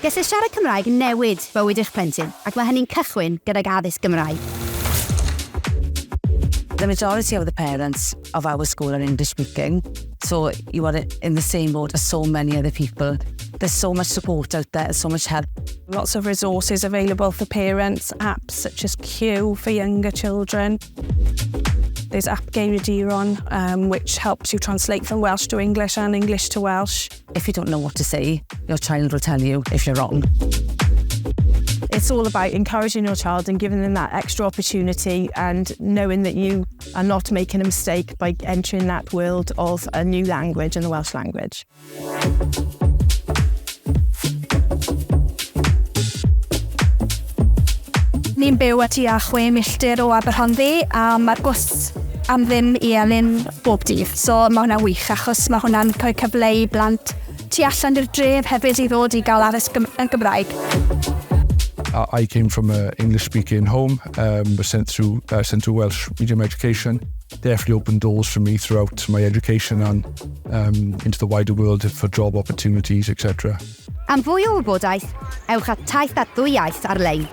Gellir siarad Cymraeg yn newid bywyd eich plentyn, ac mae hynny'n cychwyn gydag addysg Gymraeg. The majority of the parents of our school are English speaking, so you are in the same boat as so many other people. There's so much support out there, so much help. Lots of resources available for parents, apps such as Q for younger children. There's app Geiriaduron, which helps you translate from Welsh to English and English to Welsh. If you don't know what to say, your child will tell you if you're wrong. It's all about encouraging your child and giving them that extra opportunity and knowing that you are not making a mistake by entering that world of a new language and the Welsh language. Ni'n byw at tua 6 milltir o Aberhonddu a mae'r bws am ddim i Elin bob dydd. So mae hwnna'n wych achos mae hwnna'n cael cyfle i blant tu allan i'r dref hefyd i ddod i gael addysg yn Gymraeg. I came from an English-speaking home, was sent to Welsh-medium education. Definitely opened doors for me throughout my education and into the wider world for job opportunities, etc. Am fwy o wybodaeth, ewch at taith at ddwy iaith ar-lein.